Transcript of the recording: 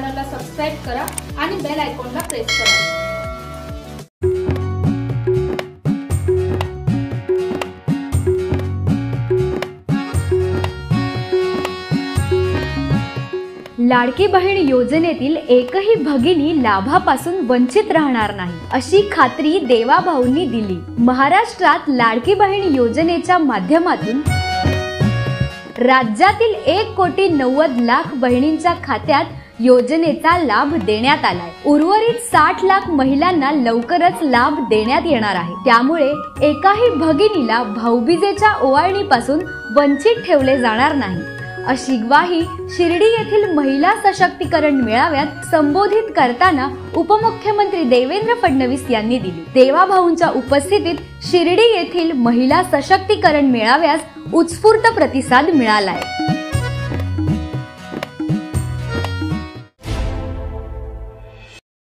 चॅनलला सबस्क्राइब करा आणि बेल आयकॉनला प्रेस करा। लाडकी बहीण योजनेतील एकही भगिनी लाभापासून वंचित राहणार नाही अशी खात्री देवाभाऊंनी दिली। महाराष्ट्रात लाडकी बहीण योजनेच्या माध्यमातून राज्यातील 1,90,00,000 बहिणींच्या खात्यात योजनेचा लाभ देण्यात आलाय। उर्वरित 60 लाख महिलांना लवकरच लाभ देण्यात येणार आहे। त्यामुळे एकाही भगिनीला भाऊबीजेच्या ओवाळणीपासून वंचित ठेवले जाणार नाही अशी ग्वाही शिर्डी येथील महिला सशक्तीकरण मेळाव्यात संबोधित करताना उपमुख्यमंत्री देवेंद्र फडणवीस यांनी दिली। देवाभाऊंच्या उपस्थितीत शिर्डी येथील महिला सशक्तीकरण मेळाव्यास उत्स्फूर्त प्रतिसाद मिळालाय।